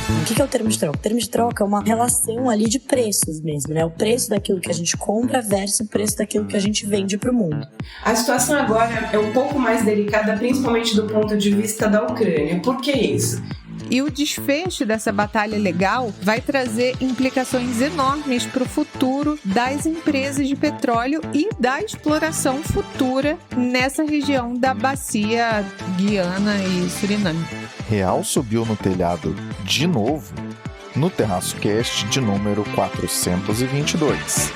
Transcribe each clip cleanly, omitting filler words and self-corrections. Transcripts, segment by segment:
O que é o termo de troca? O termo de troca é uma relação ali de preços mesmo, né? O preço daquilo que a gente compra versus o preço daquilo que a gente vende para o mundo. A situação agora é um pouco mais delicada, principalmente do ponto de vista da Ucrânia. Por que isso? E o desfecho dessa batalha legal vai trazer implicações enormes para o futuro das empresas de petróleo e da exploração futura nessa região da bacia Guiana e Suriname. Real subiu no telhado de novo no Terraço Cast de número 422.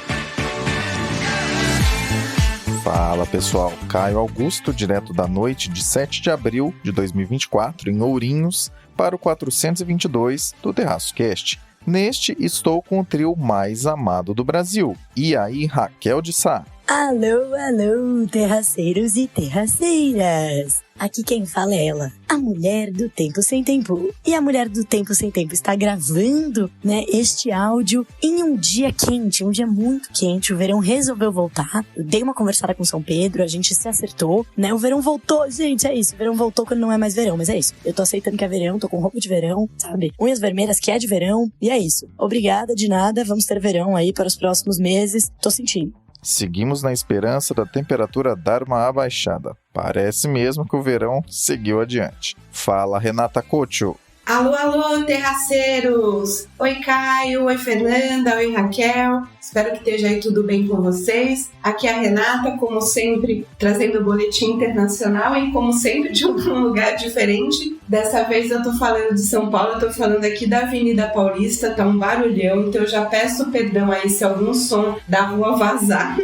Fala pessoal, Caio Augusto, direto da noite de 7 de abril de 2024 em Ourinhos para o 422 do Terraço Cast. Neste estou com o trio mais amado do Brasil. E aí, Raquel de Sá? Alô, alô, terraceiros e terraceiras! Aqui quem fala é ela, a mulher do Tempo Sem Tempo. E a mulher do Tempo Sem Tempo está gravando, né, este áudio em um dia quente, um dia muito quente. O verão resolveu voltar. Eu dei uma conversada com São Pedro, a gente se acertou, né? O verão voltou, gente, é isso. O verão voltou quando não é mais verão, mas é isso. Eu tô aceitando que é verão, tô com roupa de verão, sabe? Unhas vermelhas que é de verão, e é isso. Obrigada de nada, vamos ter verão aí para os próximos meses. Tô sentindo. Seguimos na esperança da temperatura dar uma abaixada. Parece mesmo que o verão seguiu adiante. Fala, Renata Couto. Alô, alô, terraceiros! Oi, Caio, oi, Fernanda, oi, Raquel. Espero que esteja aí tudo bem com vocês. Aqui é a Renata, como sempre, trazendo o boletim internacional e, como sempre, de um lugar diferente. Dessa vez eu tô falando de São Paulo, eu tô falando aqui da Avenida Paulista, tá um barulhão, então eu já peço perdão aí se algum som da rua vazar.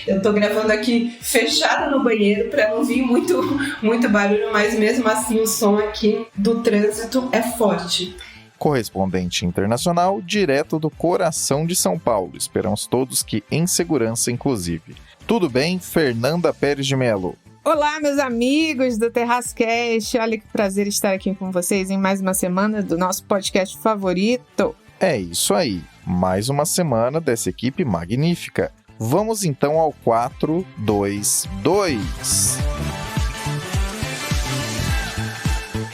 Eu tô gravando aqui fechada no banheiro para não vir muito barulho, mas mesmo assim o som aqui do trânsito é forte. Correspondente internacional, direto do coração de São Paulo. Esperamos todos que em segurança, inclusive. Tudo bem, Fernanda Pérez de Melo? Olá, meus amigos do Terraço Cast. Olha que prazer estar aqui com vocês em mais uma semana do nosso podcast favorito. É isso aí, mais uma semana dessa equipe magnífica. Vamos então ao 422.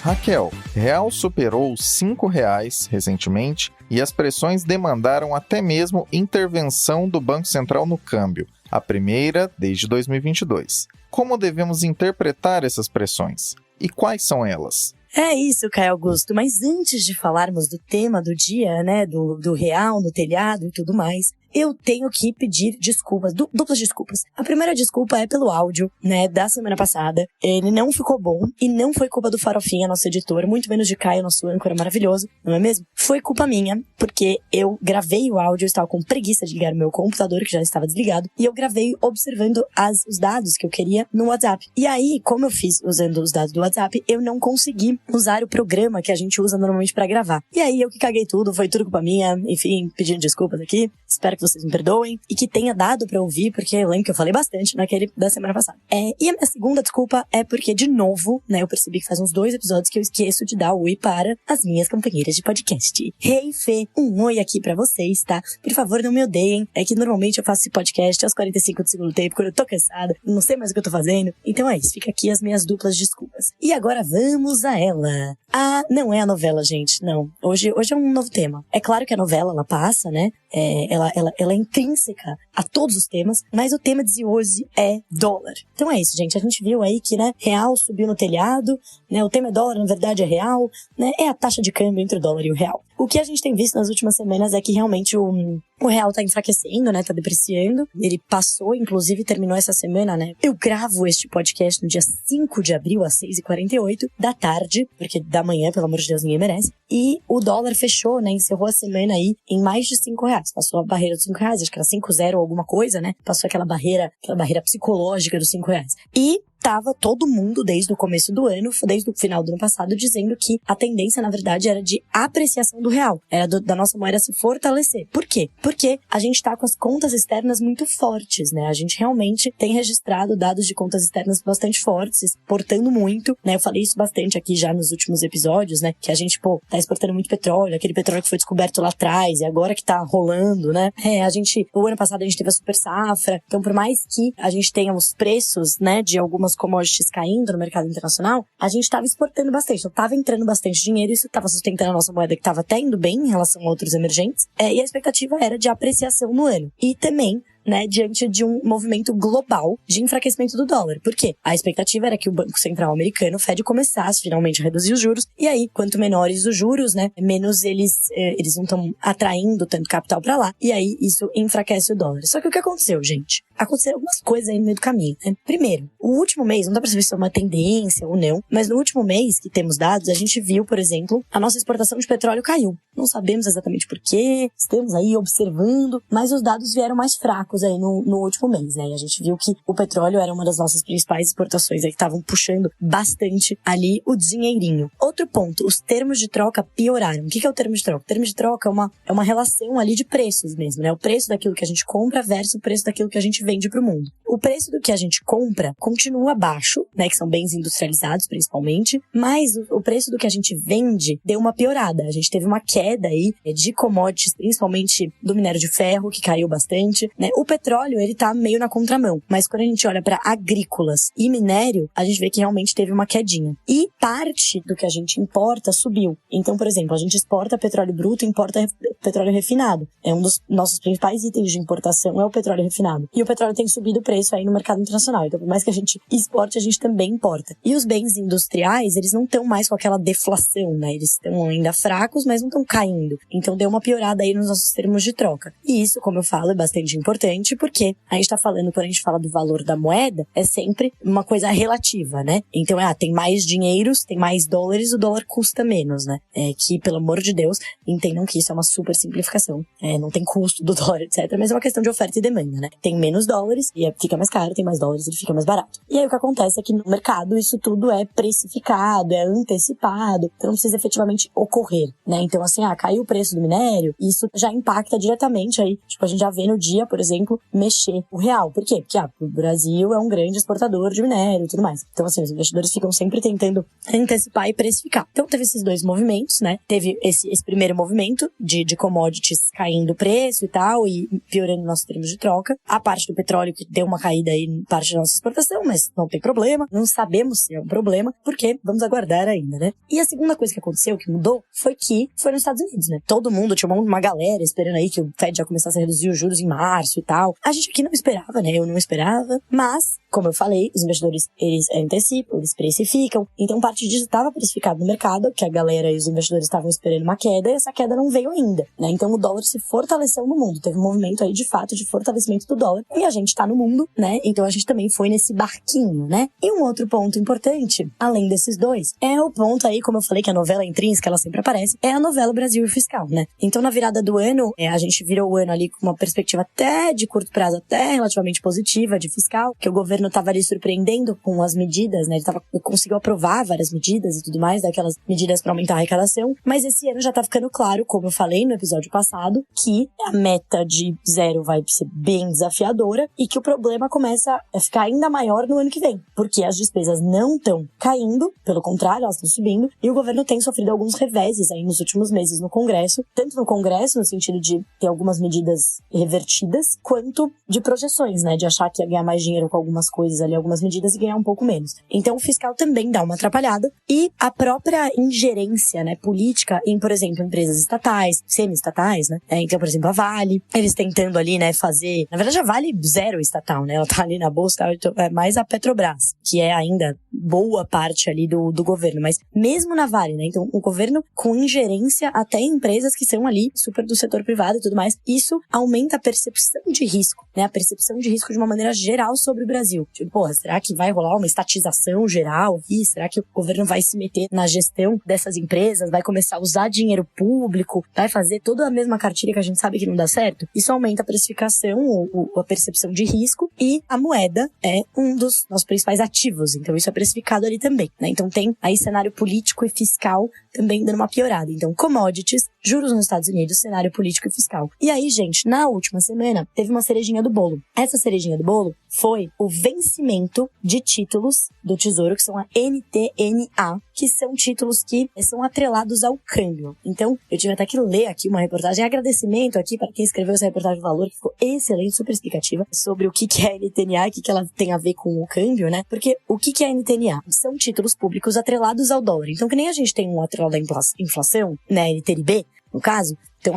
Raquel, real superou os R$5 recentemente e as pressões demandaram até mesmo intervenção do Banco Central no câmbio, a primeira desde 2022. Como devemos interpretar essas pressões? E quais são elas? É isso, Caio Augusto, mas antes de falarmos do tema do dia, né, do real no telhado e tudo mais, eu tenho que pedir desculpas, duplas desculpas. A primeira desculpa é pelo áudio, né, da semana passada. Ele não ficou bom e não foi culpa do Farofinha, nosso editor, muito menos de Caio, nosso âncora maravilhoso, não é mesmo? Foi culpa minha, porque eu gravei o áudio, eu estava com preguiça de ligar o meu computador, que já estava desligado, e eu gravei observando os dados que eu queria no WhatsApp. E aí, como eu fiz usando os dados do WhatsApp, eu não consegui usar o programa que a gente usa normalmente pra gravar. E aí, eu que caguei tudo, foi tudo culpa minha, enfim, pedindo desculpas aqui. Espero que vocês me perdoem e que tenha dado pra ouvir, porque eu lembro que eu falei bastante naquele da semana passada. E a minha segunda desculpa é porque, de novo, né, eu percebi que faz uns 2 episódios que eu esqueço de dar oi para as minhas companheiras de podcast. Hey, Fê, um oi aqui pra vocês, tá? Por favor, não me odeiem. É que normalmente eu faço esse podcast aos 45 do segundo tempo, quando eu tô cansada, não sei mais o que eu tô fazendo. Então é isso, fica aqui as minhas duplas desculpas. E agora vamos a ela. Não é a novela, gente, não. Hoje é um novo tema. É claro que a novela, ela passa, né? Ela é intrínseca a todos os temas, mas o tema de hoje é dólar. Então é isso, gente. A gente viu aí que, né, real subiu no telhado, né? O tema é dólar, na verdade é real, né? É a taxa de câmbio entre o dólar e o real. O que a gente tem visto nas últimas semanas é que realmente o real tá enfraquecendo, né? Tá depreciando. Ele passou, inclusive terminou essa semana, né? Eu gravo este podcast no dia 5 de abril, às 6h48 da tarde, porque da manhã, pelo amor de Deus, ninguém merece. E o dólar fechou, né? Encerrou a semana aí em mais de R$5. Passou a barreira dos R$5, acho que era 5,0 alguma coisa, né? Passou aquela barreira psicológica dos R$5. E tava todo mundo, desde o começo do ano, desde o final do ano passado, dizendo que a tendência, na verdade, era de apreciação do real. Era da nossa moeda se fortalecer. Por quê? Porque a gente tá com as contas externas muito fortes, né? A gente realmente tem registrado dados de contas externas bastante fortes, exportando muito, né? Eu falei isso bastante aqui já nos últimos episódios, né? Que a gente, tá exportando muito petróleo, aquele petróleo que foi descoberto lá atrás e agora que tá rolando, né? O ano passado a gente teve a super safra. Então, por mais que a gente tenha os preços, né, de algumas as commodities caindo no mercado internacional, a gente estava exportando bastante. Então, estava entrando bastante dinheiro, isso estava sustentando a nossa moeda, que estava até indo bem em relação a outros emergentes. E a expectativa era de apreciação no ano. E também, né, diante de um movimento global de enfraquecimento do dólar. Por quê? A expectativa era que o Banco Central americano, o Fed, começasse finalmente a reduzir os juros, e aí, quanto menores os juros, né, menos eles não estão atraindo tanto capital para lá, e aí isso enfraquece o dólar. Só que o que aconteceu, gente? Aconteceram algumas coisas aí no meio do caminho, né? Primeiro, o último mês, não dá pra saber se é uma tendência ou não, mas no último mês que temos dados, a gente viu, por exemplo, a nossa exportação de petróleo caiu. Não sabemos exatamente por quê, estamos aí observando, mas os dados vieram mais fracos aí no último mês, né? E a gente viu que o petróleo era uma das nossas principais exportações aí, que estavam puxando bastante ali o dinheirinho. Outro ponto, os termos de troca pioraram. O que é o termo de troca? O termo de troca é uma relação ali de preços mesmo, né? O preço daquilo que a gente compra versus o preço daquilo que a gente vende pro mundo. O preço do que a gente compra continua baixo, né? Que são bens industrializados, principalmente, mas o preço do que a gente vende deu uma piorada. A gente teve uma queda aí de commodities, principalmente do minério de ferro, que caiu bastante, né? O petróleo, ele tá meio na contramão, mas quando a gente olha para agrícolas e minério, a gente vê que realmente teve uma quedinha. E parte do que a gente importa subiu. Então, por exemplo, a gente exporta petróleo bruto e importa petróleo refinado. É um dos nossos principais itens de importação, é o petróleo refinado. E o petróleo tem subido o preço aí no mercado internacional. Então, por mais que a gente exporte, a gente também importa. E os bens industriais, eles não estão mais com aquela deflação, né? Eles estão ainda fracos, mas não estão caindo. Então, deu uma piorada aí nos nossos termos de troca. E isso, como eu falo, é bastante importante, porque a gente tá falando, quando a gente fala do valor da moeda, é sempre uma coisa relativa, né? Então, tem mais dinheiros, tem mais dólares, o dólar custa menos, né? Que, pelo amor de Deus, entendam que isso é uma super simplificação. Não tem custo do dólar, etc. Mas é uma questão de oferta e demanda, né? Tem menos dólares e fica mais caro, tem mais dólares e fica mais barato. E aí o que acontece é que no mercado isso tudo é precificado, é antecipado, então não precisa efetivamente ocorrer, né? Então, assim, caiu o preço do minério, isso já impacta diretamente aí, tipo, a gente já vê no dia, por exemplo, mexer o real. Por quê? Porque o Brasil é um grande exportador de minério e tudo mais. Então, assim, os investidores ficam sempre tentando antecipar e precificar. Então, teve esses dois movimentos, né? Teve esse primeiro movimento de commodities caindo o preço e tal, e piorando nossos termos de troca. A parte do petróleo que deu uma caída aí em parte da nossa exportação, mas não tem problema. Não sabemos se é um problema, porque vamos aguardar ainda, né? E a segunda coisa que aconteceu, que mudou, foi nos Estados Unidos, né? Todo mundo, tinha uma galera esperando aí que o Fed já começasse a reduzir os juros em março e tal. A gente aqui não esperava, né? Eu não esperava, mas, como eu falei, os investidores, eles antecipam, eles precificam. Então, parte disso estava precificado no mercado, que a galera e os investidores estavam esperando uma queda, e essa queda não veio ainda, né? Então, o dólar se fortaleceu no mundo. Teve um movimento aí, de fato, de fortalecimento do dólar. E a gente tá no mundo, né? Então, a gente também foi nesse barquinho, né? E um outro ponto importante, além desses dois, é o ponto aí, como eu falei, que a novela intrínseca, ela sempre aparece, é a novela Brasil e Fiscal, né? Então, na virada do ano, a gente virou o ano ali com uma perspectiva até de curto prazo, até relativamente positiva de fiscal, que o governo tava ali surpreendendo com as medidas, né? Ele conseguiu aprovar várias medidas e tudo mais, daquelas medidas para aumentar a arrecadação, mas esse ano já tá ficando claro, como eu falei no episódio passado, que a meta de 0 vai ser bem desafiadora e que o problema começa a ficar ainda maior no ano que vem, porque as despesas não estão caindo, pelo contrário, elas estão subindo, e o governo tem sofrido alguns reveses aí nos últimos meses no Congresso, tanto no Congresso, no sentido de ter algumas medidas revertidas, quanto de projeções, né, de achar que ia ganhar mais dinheiro com algumas coisas ali, algumas medidas, e ganhar um pouco menos. Então o fiscal também dá uma atrapalhada, e a própria ingerência, né, política em, por exemplo, empresas estatais, semi-estatais, né, então, por exemplo, a Vale, eles tentando ali, né, fazer, na verdade a Vale zero estatal, né, ela tá ali na bolsa, então, é mais a Petrobras, que é ainda boa parte ali do governo, mas mesmo na Vale, né, então o governo com ingerência até em empresas que são ali super do setor privado e tudo mais, isso aumenta a percepção de risco, né, a percepção de risco de uma maneira geral sobre o Brasil. Tipo, será que vai rolar uma estatização geral? E será que o governo vai se meter na gestão dessas empresas? Vai começar a usar dinheiro público? Vai fazer toda a mesma cartilha que a gente sabe que não dá certo? Isso aumenta a precificação, a percepção de risco, e a moeda é um dos nossos principais ativos, então isso é precificado ali também, né? Então tem aí cenário político e fiscal também dando uma piorada. Então, commodities, juros nos Estados Unidos, cenário político e fiscal. E aí, gente, na última semana, teve uma cerejinha do bolo. Essa cerejinha do bolo foi o vencimento de títulos do Tesouro, que são a NTNA, que são títulos que são atrelados ao câmbio. Então, eu tive até que ler aqui uma reportagem, agradecimento aqui para quem escreveu essa reportagem do Valor, que ficou excelente, super explicativa, sobre o que é a NTNA e o que ela tem a ver com o câmbio, né? Porque o que é a NTNA? São títulos públicos atrelados ao dólar. Então, que nem a gente tem um atrelado à inflação, né, NTNB, no caso, então,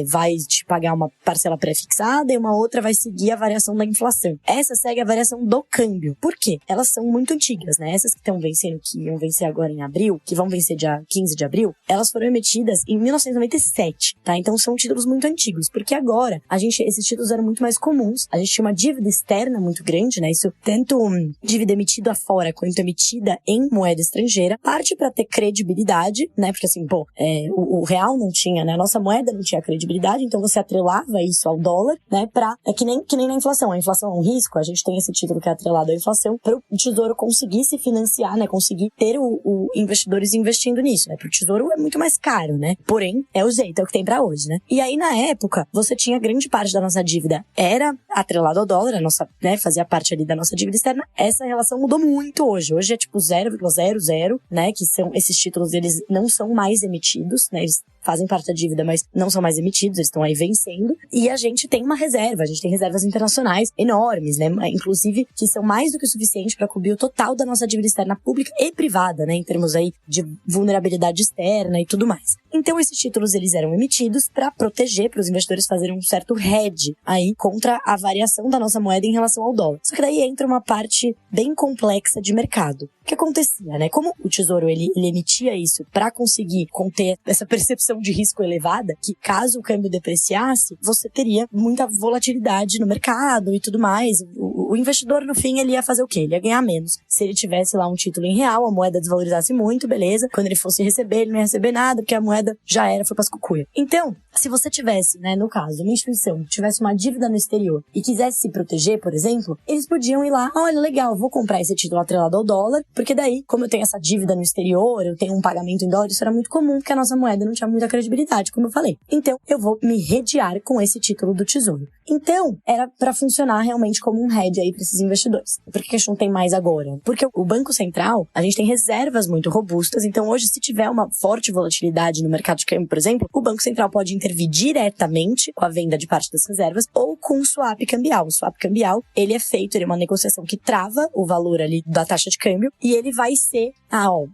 vai te pagar uma parcela pré-fixada e uma outra vai seguir a variação da inflação. Essa segue a variação do câmbio. Por quê? Elas são muito antigas, né? Essas que estão vencendo, que iam vencer agora em abril, que vão vencer dia 15 de abril, elas foram emitidas em 1997, tá? Então, são títulos muito antigos, porque agora, esses títulos eram muito mais comuns. A gente tinha uma dívida externa muito grande, né? Isso, tanto dívida emitida afora quanto emitida em moeda estrangeira, parte para ter credibilidade, né? Porque assim, o real não tinha, né? A nossa moeda não tinha credibilidade, então você atrelava isso ao dólar, né, que nem na inflação. A inflação é um risco, a gente tem esse título que é atrelado à inflação, para o Tesouro conseguir se financiar, né, conseguir ter o investidores investindo nisso, né, para o Tesouro é muito mais caro, né, porém, é o jeito, é o que tem para hoje, né. E aí, na época, você tinha grande parte da nossa dívida era atrelada ao dólar, a nossa, né, fazia parte ali da nossa dívida externa. Essa relação mudou muito hoje é tipo 0,00, né, que são esses títulos, eles não são mais emitidos, né, eles fazem parte da dívida, mas não são mais emitidos, eles estão aí vencendo. E a gente tem uma reserva, a gente tem reservas internacionais enormes, né? Inclusive, que são mais do que o suficiente para cobrir o total da nossa dívida externa pública e privada, né? Em termos aí de vulnerabilidade externa e tudo mais. Então, esses títulos, eles eram emitidos para proteger, para os investidores fazerem um certo hedge aí contra a variação da nossa moeda em relação ao dólar. Só que daí entra uma parte bem complexa de mercado. O que acontecia, né? Como o Tesouro, ele emitia isso para conseguir conter essa percepção de risco elevada, que caso o câmbio depreciasse, você teria muita volatilidade no mercado e tudo mais. O investidor, no fim, ele ia fazer o quê? Ele ia ganhar menos. Se ele tivesse lá um título em real, a moeda desvalorizasse muito, beleza. Quando ele fosse receber, ele não ia receber nada, porque a moeda já foi pras cucuia. Então, se você tivesse, né, no caso, uma instituição que tivesse uma dívida no exterior e quisesse se proteger, por exemplo, eles podiam ir lá, olha, legal, vou comprar esse título atrelado ao dólar, porque daí, como eu tenho essa dívida no exterior, eu tenho um pagamento em dólar, isso era muito comum, porque a nossa moeda não tinha muita credibilidade, como eu falei. Então, eu vou me redear com esse título do Tesouro. Então, era para funcionar realmente como um hedge aí para esses investidores. Por que a gente não tem mais agora? Porque o Banco Central, a gente tem reservas muito robustas, então hoje, se tiver uma forte volatilidade no mercado de câmbio, por exemplo, o Banco Central pode intervir diretamente com a venda de parte das reservas ou com o swap cambial. O swap cambial, ele é feito, ele é uma negociação que trava o valor ali da taxa de câmbio e ele vai ser,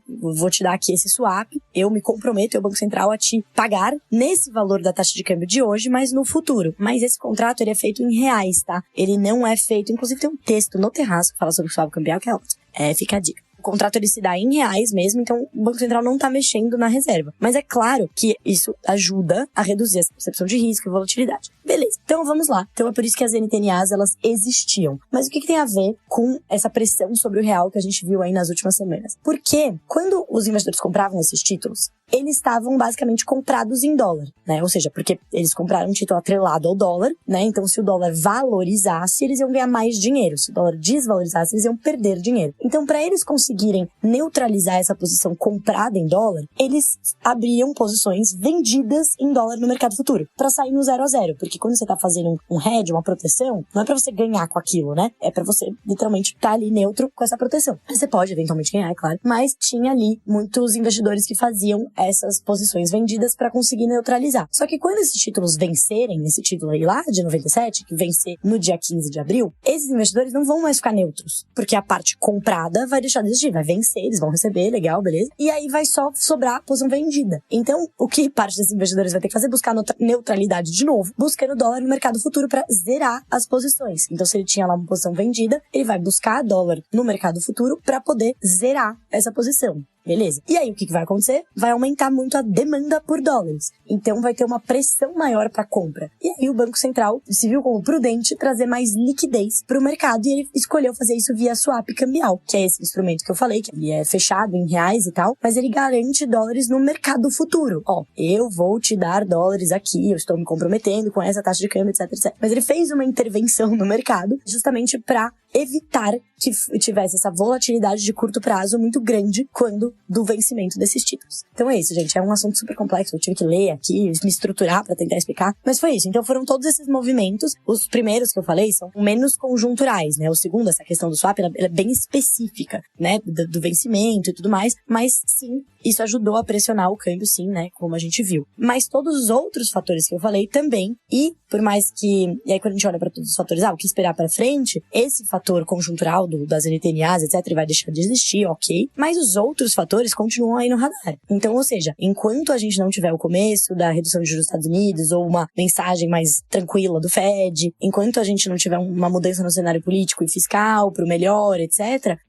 vou te dar aqui esse swap, eu me comprometo, o Banco Central, a te pagar nesse valor da taxa de câmbio de hoje, mas no futuro. Mas esse contrato, ele é feito em reais, tá? Ele não é feito, inclusive tem um texto no Terraço que fala sobre o swap cambial, que é ótimo. Fica a dica. O contrato, ele se dá em reais mesmo, então o Banco Central não tá mexendo na reserva. Mas é claro que isso ajuda a reduzir essa percepção de risco e volatilidade. Beleza, então vamos lá. Então é por isso que as NTNAs, elas existiam. Mas o que tem a ver com essa pressão sobre o real que a gente viu aí nas últimas semanas? Porque quando os investidores compravam esses títulos, eles estavam basicamente comprados em dólar, né? Ou seja, porque eles compraram um título atrelado ao dólar, né? Então, se o dólar valorizasse, eles iam ganhar mais dinheiro. Se o dólar desvalorizasse, eles iam perder dinheiro. Então, para eles conseguirem neutralizar essa posição comprada em dólar, eles abriam posições vendidas em dólar no mercado futuro, para sair no 0 a 0. Porque quando você tá fazendo um hedge, uma proteção, não é para você ganhar com aquilo, né? É para você, literalmente, estar ali neutro com essa proteção. Você pode, eventualmente, ganhar, é claro. Mas tinha ali muitos investidores que faziam essas posições vendidas para conseguir neutralizar. Só que quando esses títulos vencerem, esse título aí lá de 97, que vencer no dia 15 de abril, esses investidores não vão mais ficar neutros, porque a parte comprada vai deixar de existir, vai vencer, eles vão receber, legal, beleza, e aí vai só sobrar a posição vendida. Então, o que parte desses investidores vai ter que fazer é buscar neutralidade de novo, buscando dólar no mercado futuro para zerar as posições. Então, se ele tinha lá uma posição vendida, ele vai buscar dólar no mercado futuro para poder zerar essa posição. Beleza. E aí, o que vai acontecer? Vai aumentar muito a demanda por dólares. Então, vai ter uma pressão maior para compra. E aí, o Banco Central se viu como prudente trazer mais liquidez para o mercado e ele escolheu fazer isso via swap cambial, que é esse instrumento que eu falei, que ele é fechado em reais e tal, mas ele garante dólares no mercado futuro. Eu vou te dar dólares aqui, eu estou me comprometendo com essa taxa de câmbio, etc, etc. Mas ele fez uma intervenção no mercado justamente para evitar que tivesse essa volatilidade de curto prazo muito grande quando do vencimento desses títulos. Então é isso, gente. É um assunto super complexo. Eu tive que ler aqui, me estruturar pra tentar explicar. Mas foi isso. Então foram todos esses movimentos. Os primeiros que eu falei são menos conjunturais, né? O segundo, essa questão do swap, ela é bem específica, né? Do vencimento e tudo mais. Mas sim, isso ajudou a pressionar o câmbio, sim, né? Como a gente viu. Mas todos os outros fatores que eu falei também. E por mais que... E aí quando a gente olha pra todos os fatores, o que esperar pra frente, esse fator conjuntural das NTNAs, etc., vai deixar de existir, ok. Mas os outros fatores continuam aí no radar. Então, ou seja, enquanto a gente não tiver o começo da redução de juros dos Estados Unidos ou uma mensagem mais tranquila do Fed, enquanto a gente não tiver uma mudança no cenário político e fiscal pro melhor, etc.,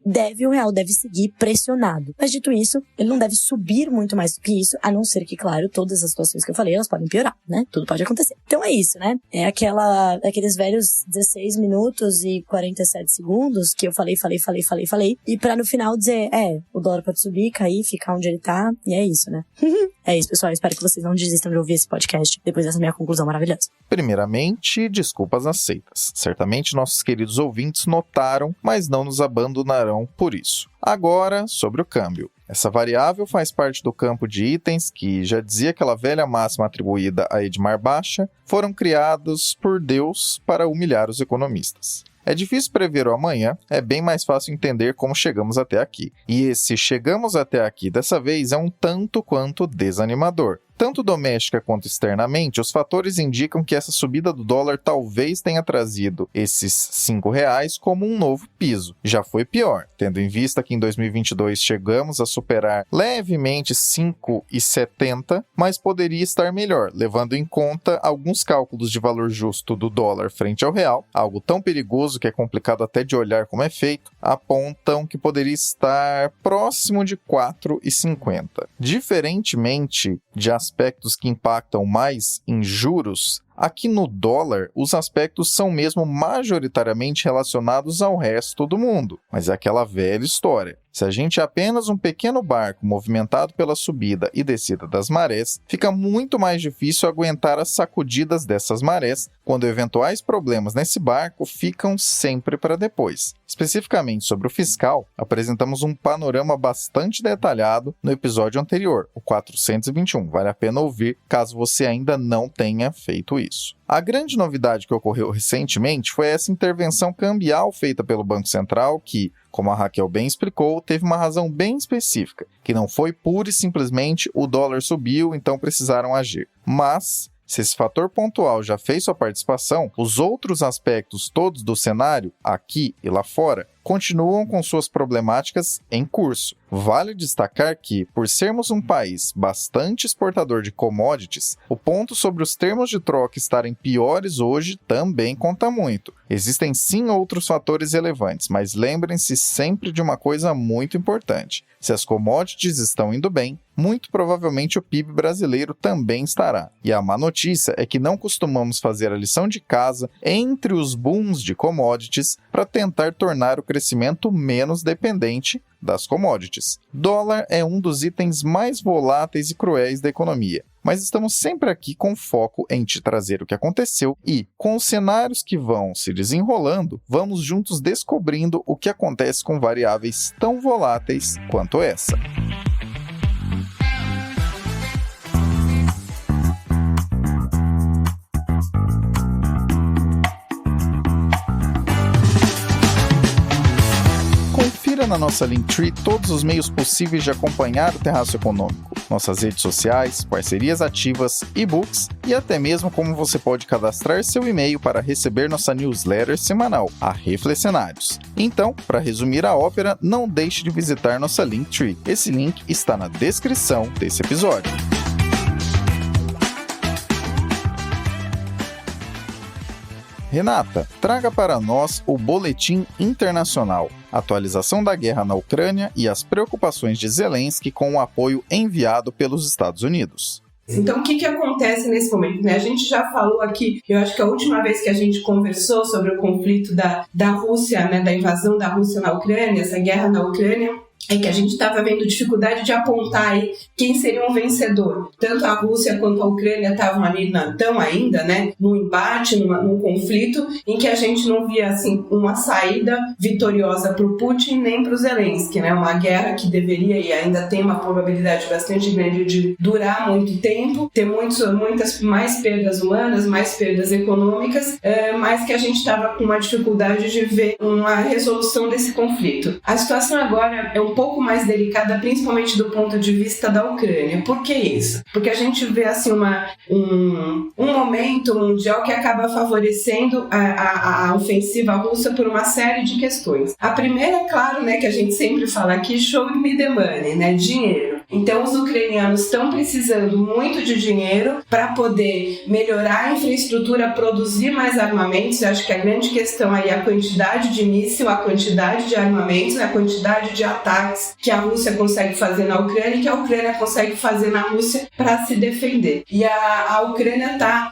o real deve seguir pressionado. Mas dito isso, ele não deve subir muito mais do que isso, a não ser que, claro, todas as situações que eu falei, elas podem piorar, né? Tudo pode acontecer. Então é isso, né? É aqueles velhos 16 minutos e 47 segundos que eu falei. E pra no final dizer, o dólar pode subir, cair, ficar onde ele tá. E é isso, né? É isso, pessoal. Espero que vocês não desistam de ouvir esse podcast depois dessa minha conclusão maravilhosa. Primeiramente, desculpas aceitas. Certamente nossos queridos ouvintes notaram, mas não nos abandonarão por isso. Agora, sobre o câmbio. Essa variável faz parte do campo de itens que, já dizia aquela velha máxima atribuída a Edmar Baixa, foram criados por Deus para humilhar os economistas. É difícil prever o amanhã, é bem mais fácil entender como chegamos até aqui. E esse chegamos até aqui dessa vez é um tanto quanto desanimador. Tanto doméstica quanto externamente, os fatores indicam que essa subida do dólar talvez tenha trazido esses R$5 como um novo piso. Já foi pior, tendo em vista que em 2022 chegamos a superar levemente 5,70, mas poderia estar melhor, levando em conta alguns cálculos de valor justo do dólar frente ao real, algo tão perigoso que é complicado até de olhar como é feito, apontam que poderia estar próximo de 4,50. Diferentemente de aspectos que impactam mais em juros, aqui no dólar, os aspectos são mesmo majoritariamente relacionados ao resto do mundo. Mas é aquela velha história. Se a gente é apenas um pequeno barco movimentado pela subida e descida das marés, fica muito mais difícil aguentar as sacudidas dessas marés, quando eventuais problemas nesse barco ficam sempre para depois. Especificamente sobre o fiscal, apresentamos um panorama bastante detalhado no episódio anterior, o 421. Vale a pena ouvir caso você ainda não tenha feito isso. A grande novidade que ocorreu recentemente foi essa intervenção cambial feita pelo Banco Central que, como a Raquel bem explicou, teve uma razão bem específica, que não foi pura e simplesmente o dólar subiu, então precisaram agir. Mas, se esse fator pontual já fez sua participação, os outros aspectos todos do cenário, aqui e lá fora, continuam com suas problemáticas em curso. Vale destacar que, por sermos um país bastante exportador de commodities, o ponto sobre os termos de troca estarem piores hoje também conta muito. Existem sim outros fatores relevantes, mas lembrem-se sempre de uma coisa muito importante. Se as commodities estão indo bem, muito provavelmente o PIB brasileiro também estará. E a má notícia é que não costumamos fazer a lição de casa entre os booms de commodities para tentar tornar o crescimento menos dependente das commodities. Dólar é um dos itens mais voláteis e cruéis da economia, mas estamos sempre aqui com foco em te trazer o que aconteceu e, com os cenários que vão se desenrolando, vamos juntos descobrindo o que acontece com variáveis tão voláteis quanto essa. Na nossa Linktree todos os meios possíveis de acompanhar o Terraço Econômico, nossas redes sociais, parcerias ativas, e-books e até mesmo como você pode cadastrar seu e-mail para receber nossa newsletter semanal, a Reflexionários. Então, para resumir a ópera, não deixe de visitar nossa Linktree. Esse link está na descrição desse episódio. Renata, traga para nós o Boletim Internacional, atualização da guerra na Ucrânia e as preocupações de Zelensky com o apoio enviado pelos Estados Unidos. Então, o que acontece nesse momento? A gente já falou aqui, eu acho que a última vez que a gente conversou sobre o conflito da Rússia, da invasão da Rússia na Ucrânia, essa guerra na Ucrânia, é que a gente estava vendo dificuldade de apontar aí quem seria um vencedor. Tanto a Rússia quanto a Ucrânia estavam ali, estão ainda, né, num embate, num conflito, em que a gente não via assim, uma saída vitoriosa para o Putin nem para o Zelensky, né, uma guerra que deveria e ainda tem uma probabilidade bastante grande de durar muito tempo, ter muitas mais perdas humanas, mais perdas econômicas, mas que a gente estava com uma dificuldade de ver uma resolução desse conflito. A situação agora é um pouco mais delicada, principalmente do ponto de vista da Ucrânia. Por que isso? Porque a gente vê assim, um momento mundial que acaba favorecendo a ofensiva russa por uma série de questões. A primeira, é claro, né, que a gente sempre fala aqui, show me the money, né, dinheiro. Então os ucranianos estão precisando muito de dinheiro para poder melhorar a infraestrutura, produzir mais armamentos. Eu acho que a grande questão aí é a quantidade de míssil, a quantidade de armamentos, a quantidade de ataques que a Rússia consegue fazer na Ucrânia e que a Ucrânia consegue fazer na Rússia para se defender. E a Ucrânia está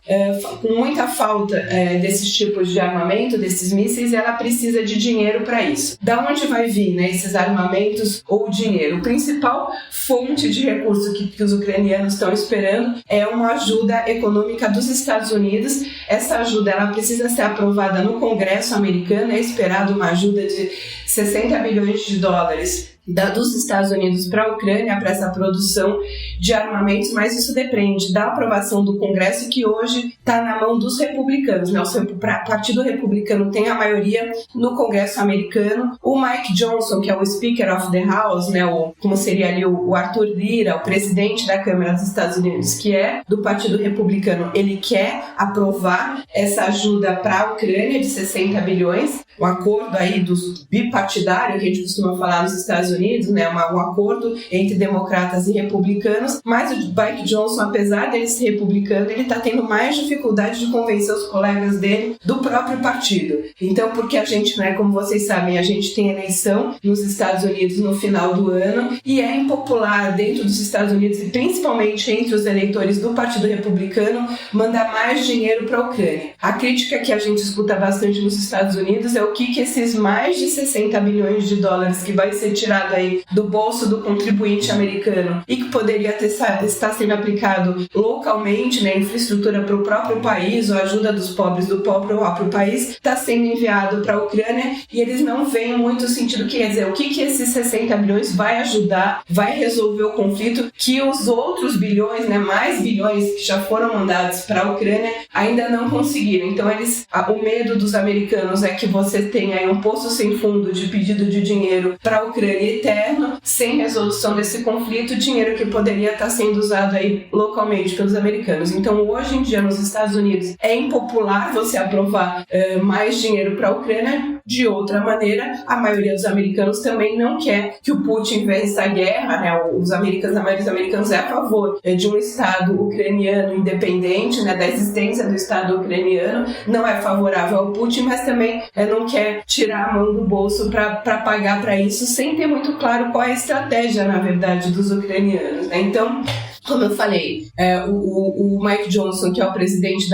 com muita falta desses tipos de armamento, desses mísseis, e ela precisa de dinheiro para isso. Da onde vai vir, né, esses armamentos ou dinheiro? O principal fonte de recurso que os ucranianos estão esperando é uma ajuda econômica dos Estados Unidos. Essa ajuda ela precisa ser aprovada no Congresso americano, é esperado uma ajuda de 60 bilhões de dólares dos Estados Unidos para a Ucrânia, para essa produção de armamentos, mas isso depende da aprovação do Congresso, que hoje está na mão dos republicanos, né? O Partido Republicano tem a maioria no Congresso americano. O Mike Johnson, que é o Speaker of the House, né? Como seria ali o Arthur Lira, o presidente da Câmara dos Estados Unidos, que é do Partido Republicano, ele quer aprovar essa ajuda para a Ucrânia de 60 bilhões, um acordo aí dos bipartidário, que a gente costuma falar nos Estados Unidos, né, um acordo entre democratas e republicanos, mas o Mike Johnson, apesar dele ser republicano, ele está tendo mais dificuldade de convencer os colegas dele do próprio partido. Então, porque a gente, né, como vocês sabem, a gente tem eleição nos Estados Unidos no final do ano e é impopular dentro dos Estados Unidos e principalmente entre os eleitores do Partido Republicano mandar mais dinheiro para a Ucrânia. A crítica que a gente escuta bastante nos Estados Unidos é o que esses mais de 60 bilhões de dólares que vai ser tirado aí do bolso do contribuinte americano e que poderia estar sendo aplicado localmente, né, infraestrutura para o próprio país ou ajuda dos pobres do próprio país, está sendo enviado para a Ucrânia e eles não veem muito sentido, quer dizer, o que esses 60 bilhões vai ajudar, vai resolver o conflito que os outros bilhões, né, mais bilhões que já foram mandados para a Ucrânia ainda não conseguiram. Então o medo dos americanos é que você tenha aí um poço sem fundo de pedido de dinheiro para a Ucrânia eterno, sem resolução desse conflito, dinheiro que poderia estar sendo usado aí localmente pelos americanos. Então, hoje em dia, nos Estados Unidos, é impopular você aprovar mais dinheiro para a Ucrânia. De outra maneira, a maioria dos americanos também não quer que o Putin vença a guerra, né? A maioria dos americanos é a favor de um Estado ucraniano independente, né? Da existência do Estado ucraniano, não é favorável ao Putin, mas também não quer tirar a mão do bolso para pagar para isso, sem ter muito claro qual é a estratégia, na verdade, dos ucranianos, né? Então, como eu falei, o Mike Johnson, que é o presidente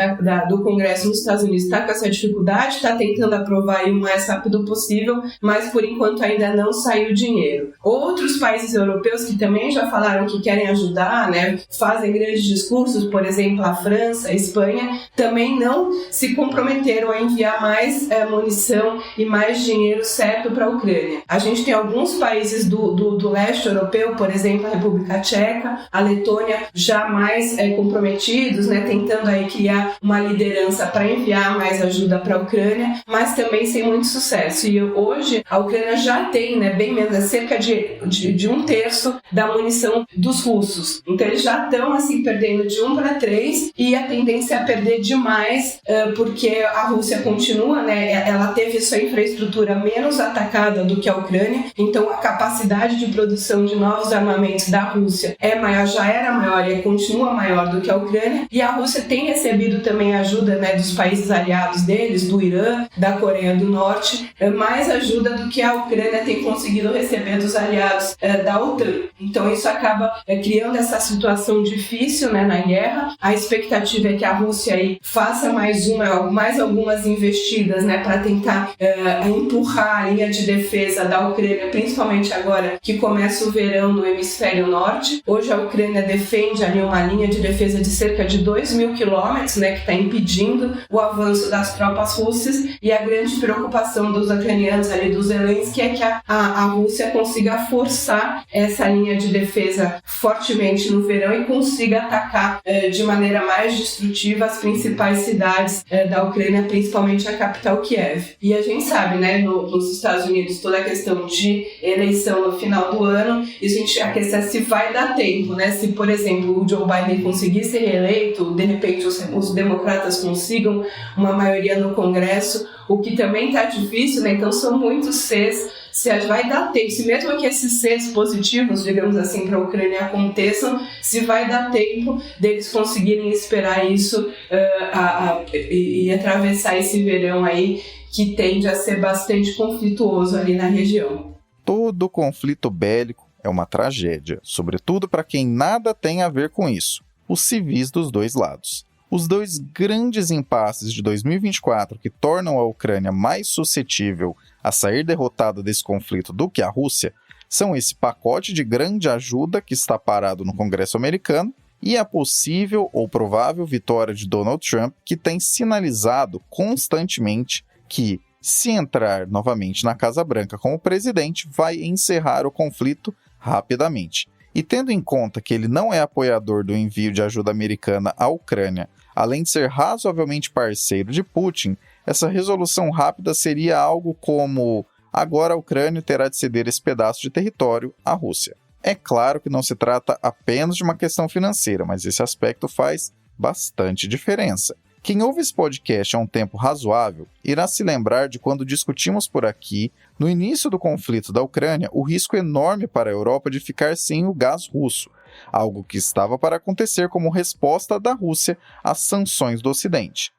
do Congresso nos Estados Unidos, está com essa dificuldade, está tentando aprovar aí o mais rápido possível, mas por enquanto ainda não saiu dinheiro. Outros países europeus que também já falaram que querem ajudar, né, fazem grandes discursos, por exemplo, a França, a Espanha, também não se comprometeram a enviar mais munição e mais dinheiro certo para a Ucrânia. A gente tem alguns países do leste europeu, por exemplo, a República Tcheca, a Letônia, já mais comprometidos, né, tentando aí criar uma liderança para enviar mais ajuda para a Ucrânia, mas também sem muito sucesso. E hoje a Ucrânia já tem, né, bem menos, cerca de 1/3 da munição dos russos. Então eles já estão assim perdendo de 1 para 3 e a tendência é a perder demais, porque a Rússia continua, né, ela teve sua infraestrutura menos atacada do que a Ucrânia, então a capacidade de produção de novos armamentos da Rússia é maior, já era maior e continua maior do que a Ucrânia, e a Rússia tem recebido também ajuda, né, dos países aliados deles, do Irã, da Coreia do Norte, mais ajuda do que a Ucrânia tem conseguido receber dos aliados da OTAN. Então isso acaba criando essa situação difícil, né, na guerra. A expectativa é que a Rússia aí faça mais algumas investidas, né, para tentar empurrar a linha de defesa da Ucrânia, principalmente agora que começa o verão no hemisfério norte. Hoje a Ucrânia defende ali uma linha de defesa de cerca de 2.000 quilômetros, né, que está impedindo o avanço das tropas russas, e a grande preocupação dos ucranianos ali, do Zelensky, é que a Rússia consiga forçar essa linha de defesa fortemente no verão e consiga atacar de maneira mais destrutiva as principais cidades da Ucrânia, principalmente a capital Kiev. E a gente sabe, né, nos Estados Unidos, toda a questão de eleição no final do ano, e a gente quer saber se vai dar tempo, né? Se, por exemplo, o Joe Biden conseguir ser reeleito, de repente os democratas consigam uma maioria no Congresso, o que também está difícil, né? Então são muitos Cs. Se vai dar tempo, se mesmo que esses Cs positivos, digamos assim, para a Ucrânia aconteçam, se vai dar tempo deles conseguirem esperar isso e atravessar esse verão aí, que tende a ser bastante conflituoso ali na região. Todo conflito bélico é uma tragédia, sobretudo para quem nada tem a ver com isso, os civis dos dois lados. Os dois grandes impasses de 2024 que tornam a Ucrânia mais suscetível a sair derrotada desse conflito do que a Rússia são esse pacote de grande ajuda que está parado no Congresso americano e a possível ou provável vitória de Donald Trump, que tem sinalizado constantemente que, se entrar novamente na Casa Branca como presidente, vai encerrar o conflito rapidamente. E tendo em conta que ele não é apoiador do envio de ajuda americana à Ucrânia, além de ser razoavelmente parceiro de Putin, essa resolução rápida seria algo como: agora a Ucrânia terá de ceder esse pedaço de território à Rússia. É claro que não se trata apenas de uma questão financeira, mas esse aspecto faz bastante diferença. Quem ouve esse podcast há um tempo razoável irá se lembrar de quando discutimos por aqui, no início do conflito da Ucrânia, o risco enorme para a Europa de ficar sem o gás russo, algo que estava para acontecer como resposta da Rússia às sanções do Ocidente.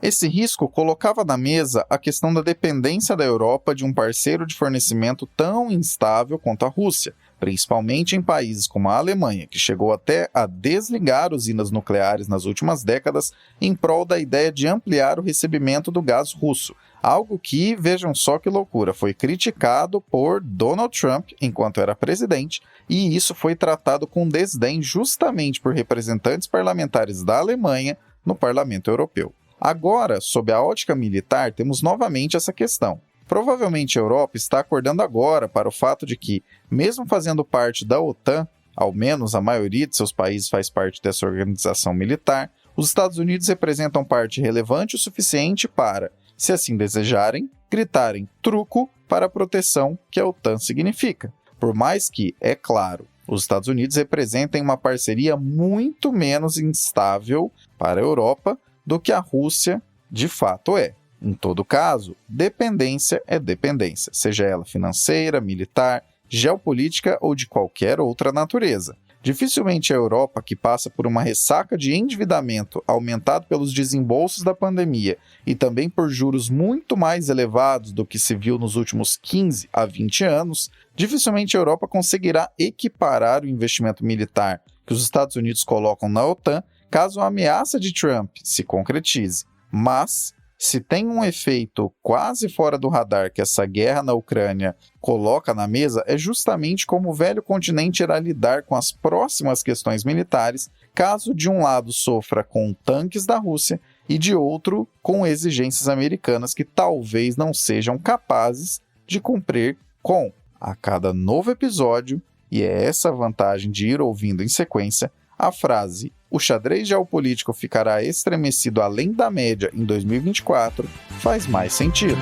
Esse risco colocava na mesa a questão da dependência da Europa de um parceiro de fornecimento tão instável quanto a Rússia, principalmente em países como a Alemanha, que chegou até a desligar usinas nucleares nas últimas décadas em prol da ideia de ampliar o recebimento do gás russo, algo que, vejam só que loucura, foi criticado por Donald Trump enquanto era presidente, e isso foi tratado com desdém justamente por representantes parlamentares da Alemanha no Parlamento Europeu. Agora, sob a ótica militar, temos novamente essa questão. Provavelmente a Europa está acordando agora para o fato de que, mesmo fazendo parte da OTAN, ao menos a maioria de seus países faz parte dessa organização militar, os Estados Unidos representam parte relevante o suficiente para, se assim desejarem, gritarem truco para a proteção que a OTAN significa. Por mais que, é claro, os Estados Unidos representem uma parceria muito menos instável para a Europa do que a Rússia de fato é. Em todo caso, dependência é dependência, seja ela financeira, militar, geopolítica ou de qualquer outra natureza. Dificilmente a Europa, que passa por uma ressaca de endividamento aumentado pelos desembolsos da pandemia e também por juros muito mais elevados do que se viu nos últimos 15 a 20 anos, dificilmente a Europa conseguirá equiparar o investimento militar que os Estados Unidos colocam na OTAN caso a ameaça de Trump se concretize. Mas, se tem um efeito quase fora do radar que essa guerra na Ucrânia coloca na mesa, é justamente como o velho continente irá lidar com as próximas questões militares, caso de um lado sofra com tanques da Rússia e de outro com exigências americanas que talvez não sejam capazes de cumprir com. A cada novo episódio, e é essa a vantagem de ir ouvindo em sequência, a frase "o xadrez geopolítico ficará estremecido além da média em 2024" faz mais sentido.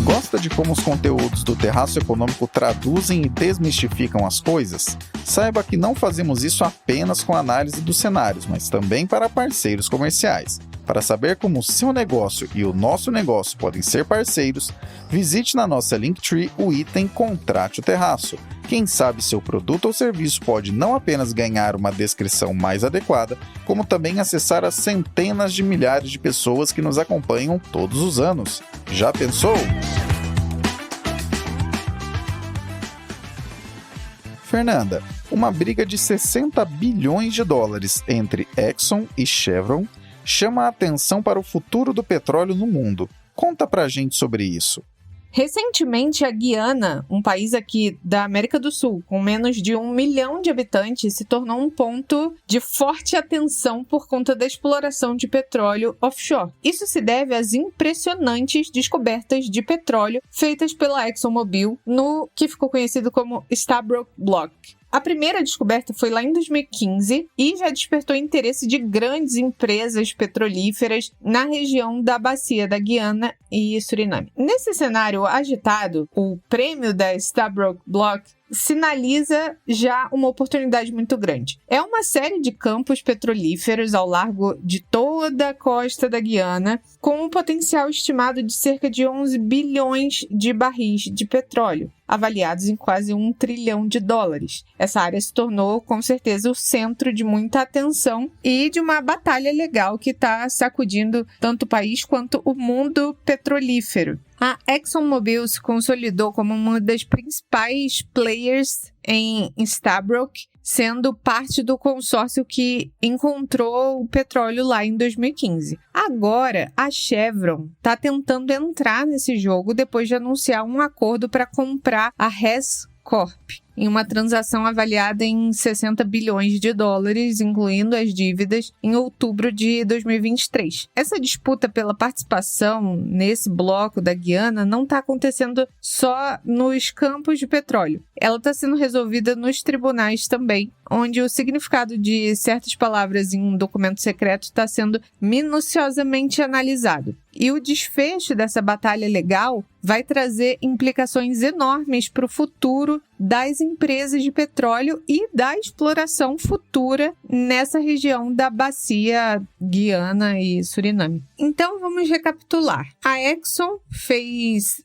Gosta Gosta de como os conteúdos do Terraço Econômico traduzem e desmistificam as coisas? Saiba que não fazemos isso apenas com análise dos cenários, mas também para parceiros comerciais. Para saber como o seu negócio e o nosso negócio podem ser parceiros, visite na nossa Linktree o item Contrate o Terraço. Quem sabe seu produto ou serviço pode não apenas ganhar uma descrição mais adequada, como também acessar as centenas de milhares de pessoas que nos acompanham todos os anos. Já pensou? Fernanda, uma briga de 60 bilhões de dólares entre Exxon e Chevron chama a atenção para o futuro do petróleo no mundo. Conta pra gente sobre isso. Recentemente, a Guiana, um país aqui da América do Sul, com menos de 1 milhão de habitantes, se tornou um ponto de forte atenção por conta da exploração de petróleo offshore. Isso se deve às impressionantes descobertas de petróleo feitas pela ExxonMobil no que ficou conhecido como Stabroek Block. A primeira descoberta foi lá em 2015 e já despertou interesse de grandes empresas petrolíferas na região da Bacia da Guiana e Suriname. Nesse cenário agitado, o prêmio da Stabroek Block sinaliza já uma oportunidade muito grande. É uma série de campos petrolíferos ao largo de toda a costa da Guiana, com um potencial estimado de cerca de 11 bilhões de barris de petróleo, avaliados em quase $1 trilhão. Essa área se tornou, com certeza, o centro de muita atenção e de uma batalha legal que está sacudindo tanto o país quanto o mundo petrolífero. A ExxonMobil se consolidou como uma das principais players em Stabroek, sendo parte do consórcio que encontrou o petróleo lá em 2015. Agora, a Chevron está tentando entrar nesse jogo depois de anunciar um acordo para comprar a Hess Corp, em uma transação avaliada em 60 bilhões de dólares, incluindo as dívidas, em outubro de 2023. Essa disputa pela participação nesse bloco da Guiana não está acontecendo só nos campos de petróleo. Ela está sendo resolvida nos tribunais também, onde o significado de certas palavras em um documento secreto está sendo minuciosamente analisado. E o desfecho dessa batalha legal vai trazer implicações enormes para o futuro das empresas de petróleo e da exploração futura nessa região da Bacia Guiana e Suriname. Então, vamos recapitular. A Exxon fez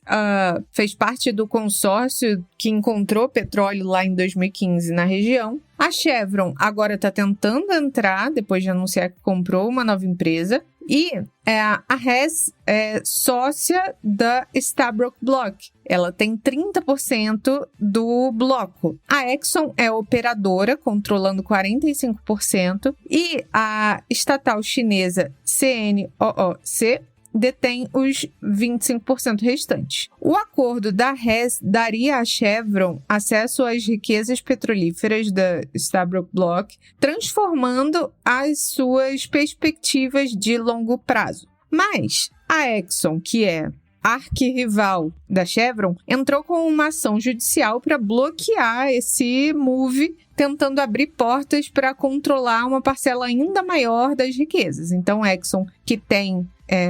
parte do consórcio que encontrou petróleo lá em 2015 na região. A Chevron agora está tentando entrar, depois de anunciar que comprou uma nova empresa. E a Hess é sócia da Stabroek Block. Ela tem 30% do bloco. A Exxon é operadora, controlando 45%. E a estatal chinesa CNOOC detém os 25% restantes. O acordo da Hess daria à Chevron acesso às riquezas petrolíferas da Stabroek Block, transformando as suas perspectivas de longo prazo. Mas a Exxon, que é arquirrival da Chevron, entrou com uma ação judicial para bloquear esse move, tentando abrir portas para controlar uma parcela ainda maior das riquezas. Então, a Exxon, que tem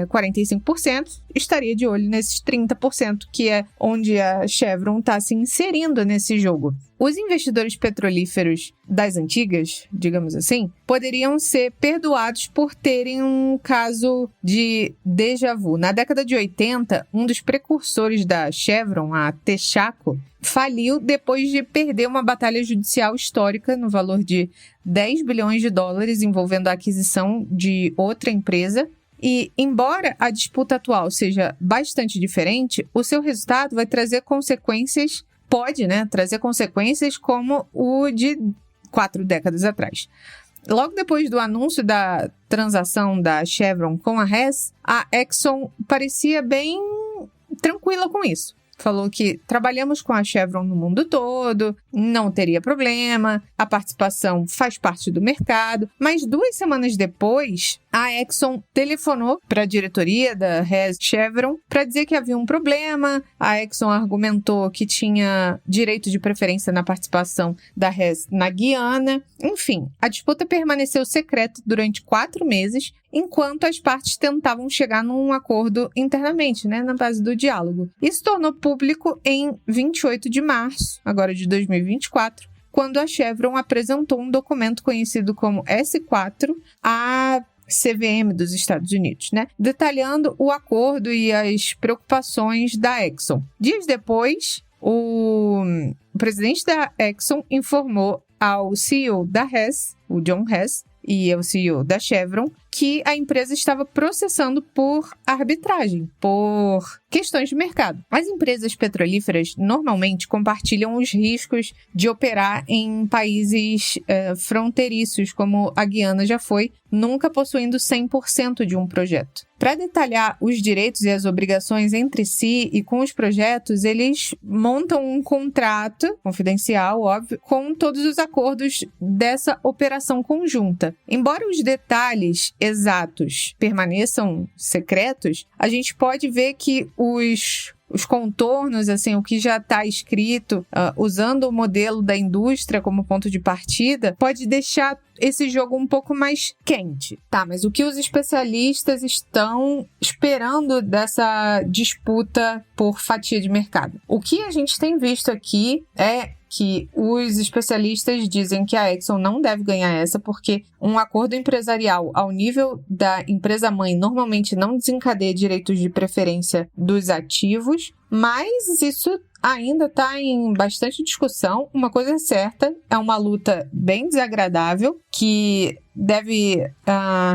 45%, estaria de olho nesses 30%, que é onde a Chevron está se inserindo nesse jogo. Os investidores petrolíferos das antigas, digamos assim, poderiam ser perdoados por terem um caso de déjà vu. Na década de 80, um dos precursores da Chevron, a Texaco, faliu depois de perder uma batalha judicial histórica no valor de 10 bilhões de dólares envolvendo a aquisição de outra empresa. E, embora a disputa atual seja bastante diferente, o seu resultado vai trazer consequências, trazer consequências como o de 4 décadas atrás. Logo depois do anúncio da transação da Chevron com a Hess, a Exxon parecia bem tranquila com isso. Falou que trabalhamos com a Chevron no mundo todo, não teria problema, a participação faz parte do mercado. Mas 2 semanas depois, a Exxon telefonou para a diretoria da Hess Chevron para dizer que havia um problema. A Exxon argumentou que tinha direito de preferência na participação da Hess na Guiana. Enfim, a disputa permaneceu secreta durante 4 meses, enquanto as partes tentavam chegar num acordo internamente, na base do diálogo. Isso tornou público em 28 de março, agora de 2024, quando a Chevron apresentou um documento conhecido como S4 à CVM dos Estados Unidos, detalhando o acordo e as preocupações da Exxon. Dias depois, o presidente da Exxon informou ao CEO da Hess, o John Hess, e ao CEO da Chevron, que a empresa estava processando por arbitragem, por questões de mercado. As empresas petrolíferas normalmente compartilham os riscos de operar em países fronteiriços, como a Guiana já foi, nunca possuindo 100% de um projeto. Para detalhar os direitos e as obrigações entre si e com os projetos, eles montam um contrato confidencial, óbvio, com todos os acordos dessa operação conjunta. Embora os detalhes exatos permaneçam secretos, a gente pode ver que os contornos, o que já está escrito, usando o modelo da indústria como ponto de partida, pode deixar esse jogo um pouco mais quente. Tá, mas o que os especialistas estão esperando dessa disputa por fatia de mercado? O que a gente tem visto aqui é que os especialistas dizem que a Exxon não deve ganhar essa porque um acordo empresarial ao nível da empresa-mãe normalmente não desencadeia direitos de preferência dos ativos, mas isso ainda está em bastante discussão. Uma coisa é certa, é uma luta bem desagradável que deve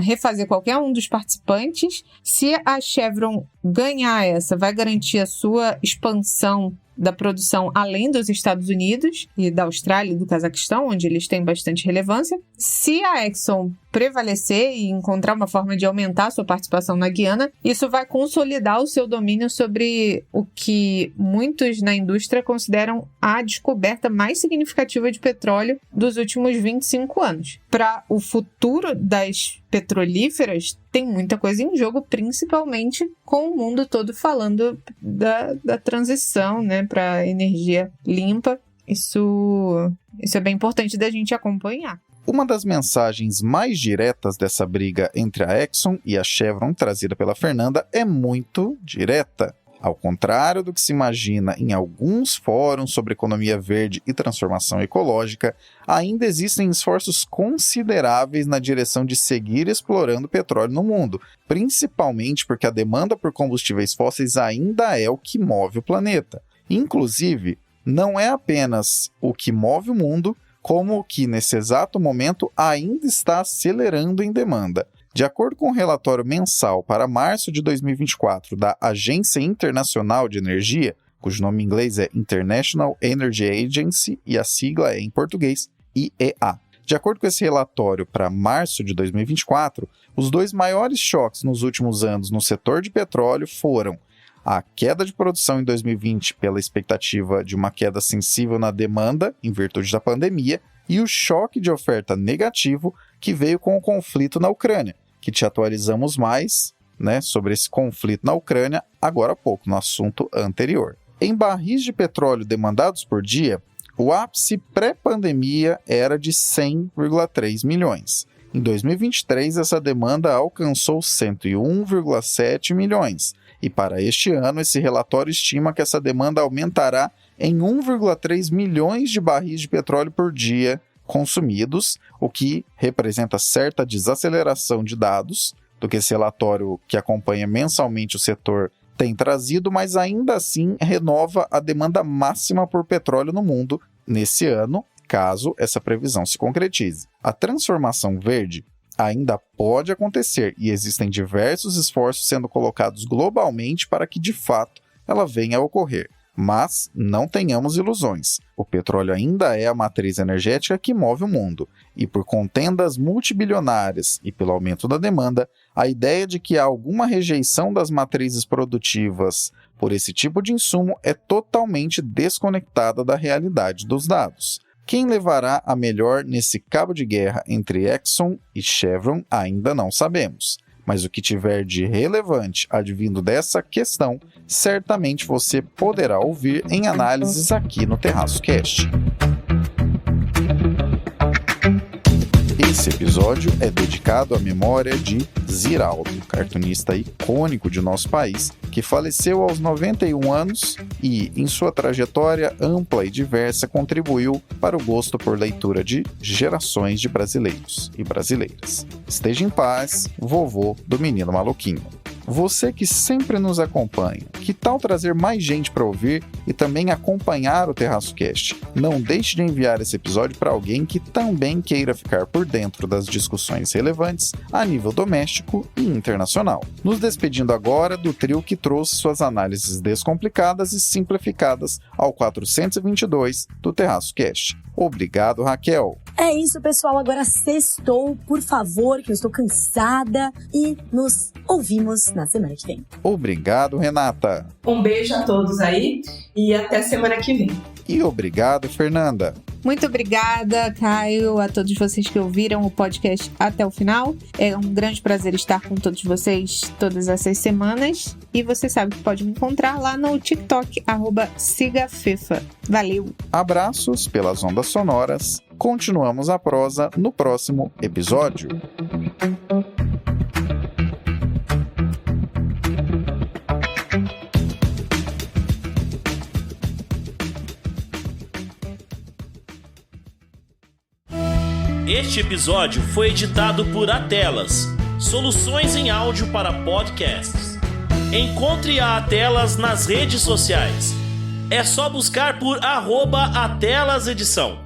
refazer qualquer um dos participantes. Se a Chevron ganhar essa, vai garantir a sua expansão da produção além dos Estados Unidos e da Austrália e do Cazaquistão, onde eles têm bastante relevância. Se a Exxon prevalecer e encontrar uma forma de aumentar a sua participação na Guiana, isso vai consolidar o seu domínio sobre o que muitos na indústria consideram a descoberta mais significativa de petróleo dos últimos 25 anos. Para o futuro das petrolíferas, tem muita coisa em jogo, principalmente com o mundo todo falando da transição, para energia limpa. Isso é bem importante da gente acompanhar. Uma das mensagens mais diretas dessa briga entre a Exxon e a Chevron, trazida pela Fernanda, é muito direta. Ao contrário do que se imagina em alguns fóruns sobre economia verde e transformação ecológica, ainda existem esforços consideráveis na direção de seguir explorando petróleo no mundo, principalmente porque a demanda por combustíveis fósseis ainda é o que move o planeta. Inclusive, não é apenas o que move o mundo, como o que, nesse exato momento, ainda está acelerando em demanda. De acordo com o relatório mensal para março de 2024 da Agência Internacional de Energia, cujo nome em inglês é International Energy Agency e a sigla é, em português, IEA. De acordo com esse relatório para março de 2024, os 2 maiores choques nos últimos anos no setor de petróleo foram a queda de produção em 2020 pela expectativa de uma queda sensível na demanda em virtude da pandemia e o choque de oferta negativo que veio com o conflito na Ucrânia, que te atualizamos mais sobre esse conflito na Ucrânia agora há pouco, no assunto anterior. Em barris de petróleo demandados por dia, o ápice pré-pandemia era de 100,3 milhões. Em 2023, essa demanda alcançou 101,7 milhões. E para este ano, esse relatório estima que essa demanda aumentará em 1,3 milhões de barris de petróleo por dia consumidos, o que representa certa desaceleração de dados do que esse relatório que acompanha mensalmente o setor tem trazido, mas ainda assim renova a demanda máxima por petróleo no mundo nesse ano, caso essa previsão se concretize. A transformação verde ainda pode acontecer e existem diversos esforços sendo colocados globalmente para que, de fato, ela venha a ocorrer. Mas não tenhamos ilusões. O petróleo ainda é a matriz energética que move o mundo. E por contendas multibilionárias e pelo aumento da demanda, a ideia de que há alguma rejeição das matrizes produtivas por esse tipo de insumo é totalmente desconectada da realidade dos dados. Quem levará a melhor nesse cabo de guerra entre Exxon e Chevron ainda não sabemos. Mas o que tiver de relevante advindo dessa questão, certamente você poderá ouvir em análises aqui no Terraço Cast. Esse episódio é dedicado à memória de Ziraldo, cartunista icônico de nosso país, que faleceu aos 91 anos e, em sua trajetória ampla e diversa, contribuiu para o gosto por leitura de gerações de brasileiros e brasileiras. Esteja em paz, vovô do Menino Maluquinho. Você que sempre nos acompanha, que tal trazer mais gente para ouvir e também acompanhar o Terraço Cast? Não deixe de enviar esse episódio para alguém que também queira ficar por dentro das discussões relevantes a nível doméstico e internacional. Nos despedindo agora do trio que trouxe suas análises descomplicadas e simplificadas ao 422 do Terraço Cast. Obrigado, Raquel. É isso, pessoal. Agora sextou, por favor, que eu estou cansada. E nos ouvimos na semana que vem. Obrigado, Renata. Um beijo a todos aí e até semana que vem. E obrigado, Fernanda. Muito obrigada, Caio, a todos vocês que ouviram o podcast até o final. É um grande prazer estar com todos vocês todas essas semanas. E você sabe que pode me encontrar lá no TikTok, @sigafefa. Valeu! Abraços pelas ondas sonoras. Continuamos a prosa no próximo episódio. Este episódio foi editado por Atelas, soluções em áudio para podcasts. Encontre a Atelas nas redes sociais. É só buscar por @AtelasEdição.